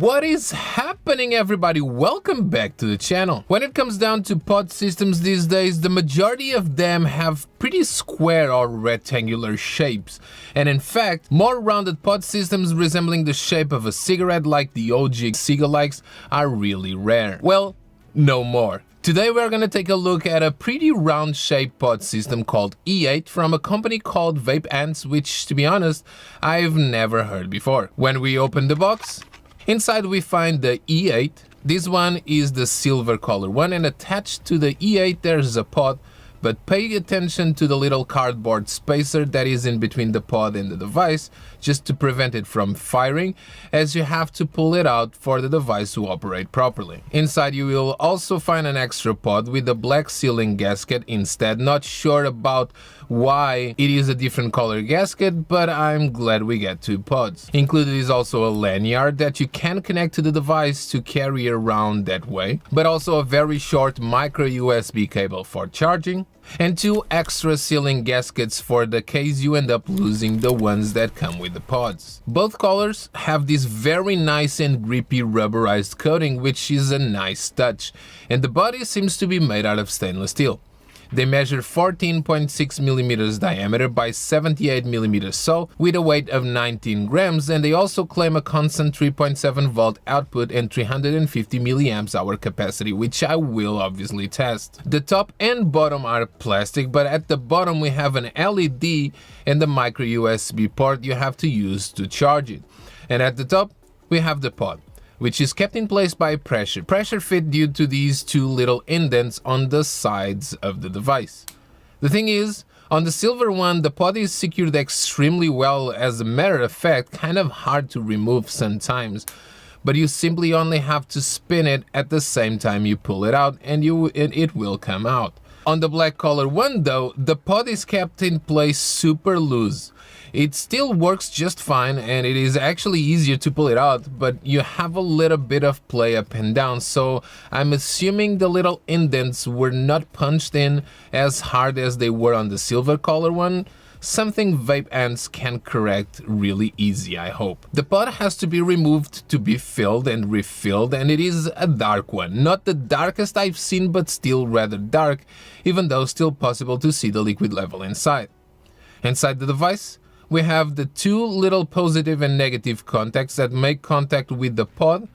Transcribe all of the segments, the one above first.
What is happening, everybody? Welcome back to the channel. When it comes down to pod systems these days, the majority of them have pretty square or rectangular shapes. And in fact, more rounded pod systems resembling the shape of a cigarette like the OG cigalikes are really rare. Well, no more. Today we're gonna take a look at a pretty round shaped pod system called E8 from a company called Vapeants, which, to be honest, I've never heard before. When we open the box, inside we find the E8. This one is the silver color one, and attached to the E8 there's a pod, but pay attention to the little cardboard spacer that is in between the pod and the device, just to prevent it from firing, as you have to pull it out for the device to operate properly. Inside you will also find an extra pod with a black sealing gasket instead. Not sure about why it is a different color gasket, but I'm glad we get two pods. Included is also a lanyard that you can connect to the device to carry around that way, but also a very short micro USB cable for charging, and two extra sealing gaskets for the case you end up losing the ones that come with the pods. Both colors have this very nice and grippy rubberized coating, which is a nice touch, and the body seems to be made out of stainless steel. They measure 14.6 millimeters diameter by 78 millimeters so, with a weight of 19 grams, and they also claim a constant 3.7 volt output and 350 milliamps hour capacity, which I will obviously test. The top and bottom are plastic, but at the bottom we have an LED and the micro USB port you have to use to charge it. And at the top we have the pod, which is kept in place by pressure fit due to these two little indents on the sides of the device. The thing is, on the silver one, the pod is secured extremely well. As a matter of fact, kind of hard to remove sometimes, but you simply only have to spin it at the same time you pull it out, and it will come out. On the black color one though, the pod is kept in place super loose. It still works just fine, and it is actually easier to pull it out, but you have a little bit of play up and down, so I'm assuming the little indents were not punched in as hard as they were on the silver color one. Something Vapeants can correct really easy, I hope. The pod has to be removed to be filled and refilled, and it is a dark one. Not the darkest I've seen, but still rather dark, even though still possible to see the liquid level inside. Inside the device, we have the two little positive and negative contacts that make contact with the pod,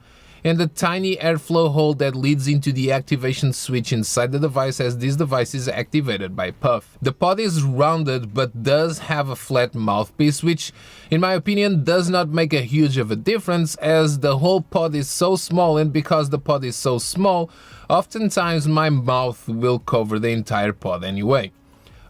and the tiny airflow hole that leads into the activation switch inside the device, as this device is activated by puff. The pod is rounded but does have a flat mouthpiece, which in my opinion does not make a huge of a difference, as the whole pod is so small, and because the pod is so small, oftentimes my mouth will cover the entire pod anyway.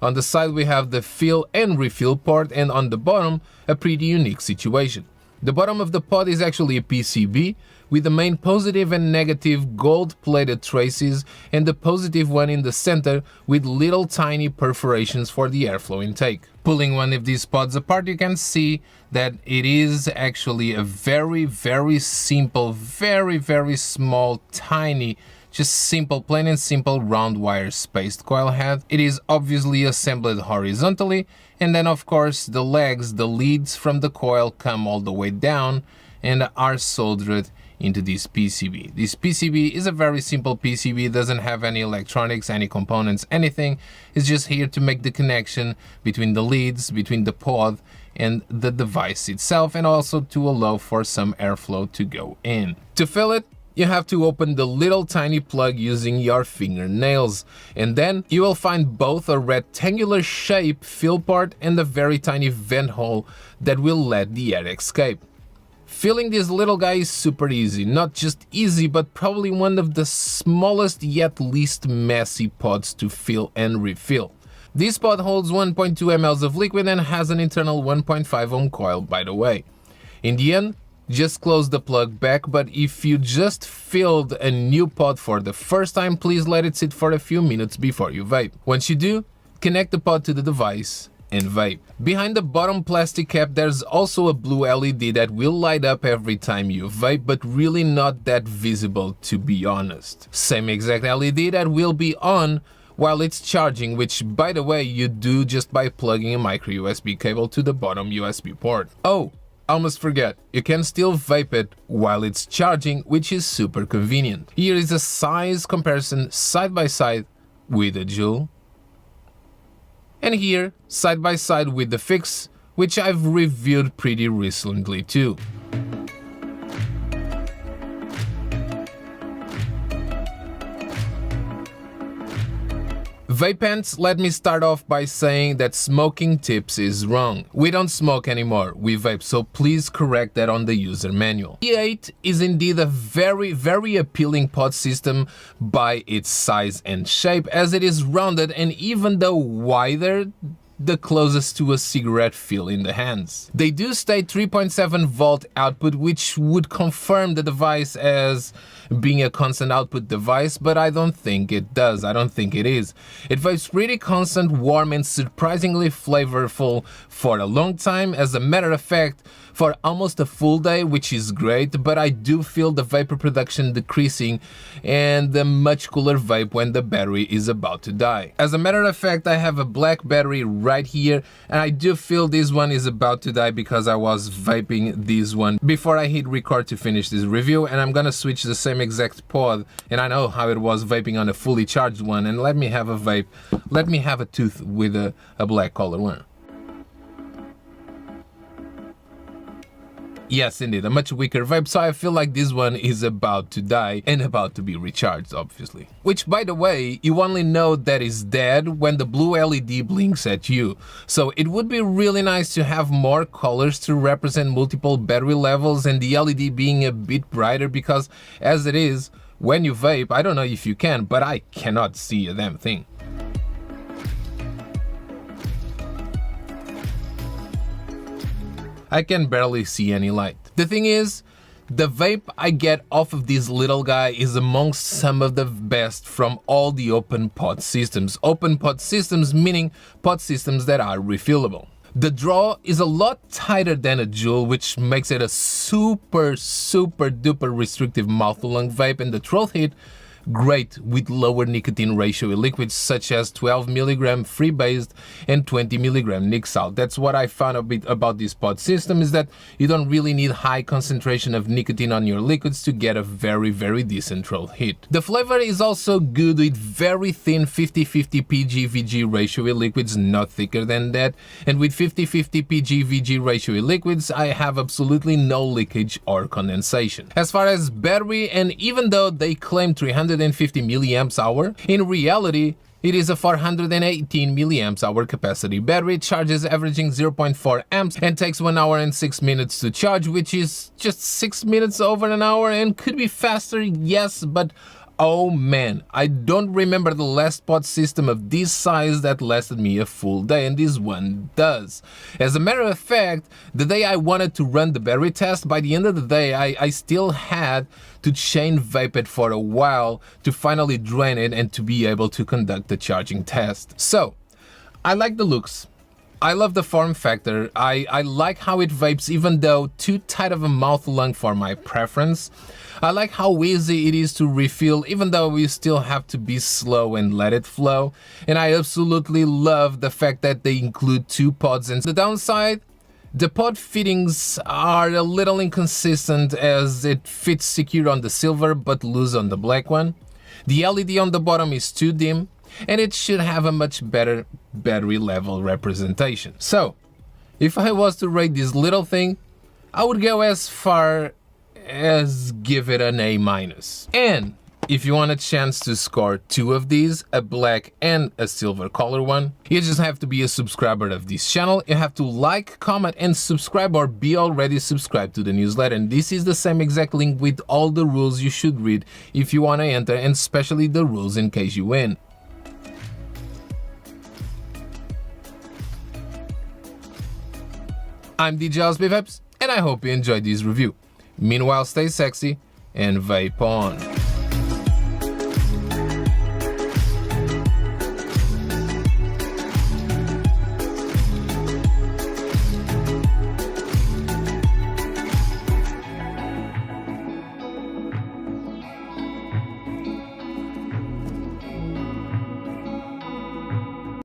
On the side we have the fill and refill port, and on the bottom a pretty unique situation. The bottom of the pod is actually a PCB with the main positive and negative gold-plated traces, and the positive one in the center with little tiny perforations for the airflow intake. Pulling one of these pods apart, you can see that it is actually a very simple, very small, tiny, just simple, plain and simple round wire spaced coil head. It is obviously assembled horizontally, and then of course the legs, the leads from the coil, come all the way down and are soldered into this PCB. This PCB is a very simple PCB, doesn't have any electronics, any components, anything. It's just here to make the connection between the leads, between the pod and the device itself, and also to allow for some airflow to go in. To fill it, you have to open the little tiny plug using your fingernails, and then you will find both a rectangular shape fill part and a very tiny vent hole that will let the air escape. Filling this little guy is super easy. Not just easy, but probably one of the smallest yet least messy pods to fill and refill. This pod holds 1.2 ml of liquid and has an internal 1.5 ohm coil, by the way. In the end, just close the plug back, but if you just filled a new pod for the first time, please let it sit for a few minutes before you vape. Once you do, connect the pod to the device and vape. Behind the bottom plastic cap there's also a blue LED that will light up every time you vape, but really not that visible, to be honest. Same exact LED that will be on while it's charging, which by the way you do just by plugging a micro USB cable to the bottom USB port. Oh, almost forget, you can still vape it while it's charging, which is super convenient. Here is a size comparison side by side with a Juul. And here, side by side with the Fix, which I've reviewed pretty recently too. Vapeants, let me start off by saying that smoking tips is wrong. We don't smoke anymore, we vape, so please correct that on the user manual. E8 is indeed a very appealing pod system by its size and shape, as it is rounded and even though wider, the closest to a cigarette feel in the hands. They do state 3.7 volt output, which would confirm the device as being a constant output device, but I don't think it does. I don't think it is. It vapes pretty constant, warm and surprisingly flavorful for a long time. As a matter of fact, for almost a full day, which is great, but I do feel the vapor production decreasing and a much cooler vape when the battery is about to die. As a matter of fact, I have a black battery right here, and I do feel this one is about to die because I was vaping this one before I hit record to finish this review, and I'm gonna switch the same exact pod, and I know how it was vaping on a fully charged one, and let me have a vape, let me have a tooth with a black color one. Yes, indeed, a much weaker vape, so I feel like this one is about to die and about to be recharged, obviously. Which, by the way, you only know that is dead when the blue LED blinks at you. So it would be really nice to have more colors to represent multiple battery levels and the LED being a bit brighter, because as it is, when you vape, I don't know if you can, but I cannot see a damn thing. I can barely see any light. The thing is, the vape I get off of this little guy is amongst some of the best from all the open pod systems. Open pod systems meaning pod systems that are refillable. The draw is a lot tighter than a Juul, which makes it a super duper restrictive mouth-to-lung vape, and the throat hit great with lower nicotine ratio liquids such as 12 mg free-based and 20 mg nic salt. That's what I found a bit about this pod system, is that you don't really need high concentration of nicotine on your liquids to get a very decent throat hit. The flavor is also good with very thin 50-50 PG-VG ratio liquids, not thicker than that, and with 50-50 PG-VG ratio liquids I have absolutely no leakage or condensation. As far as battery, and even though they claim 350 milliamps hour, in reality it is a 418 milliamps hour capacity battery. It charges averaging 0.4 amps and takes 1 hour and 6 minutes to charge, which is just 6 minutes over an hour, and could be faster, yes, but oh man, I don't remember the last pod system of this size that lasted me a full day, and this one does. As a matter of fact, the day I wanted to run the battery test, by the end of the day I still had to chain vape it for a while to finally drain it and to be able to conduct the charging test. So, I like the looks. I love the form factor. I like how it vapes even though too tight of a mouth-lung for my preference. I like how easy it is to refill even though we still have to be slow and let it flow. And I absolutely love the fact that they include 2 pods. And the downside, the pod fittings are a little inconsistent, as it fits secure on the silver but loose on the black one. The LED on the bottom is too dim, and it should have a much better battery level representation. So, if I was to rate this little thing, I would go as far as give it an A-. And if you want a chance to score 2 of these, a black and a silver color one, you just have to be a subscriber of this channel. You have to like, comment and subscribe, or be already subscribed to the newsletter. And this is the same exact link with all the rules you should read if you want to enter, and especially the rules in case you win. I'm DJ Vapes, and I hope you enjoyed this review. Meanwhile, stay sexy and vape on.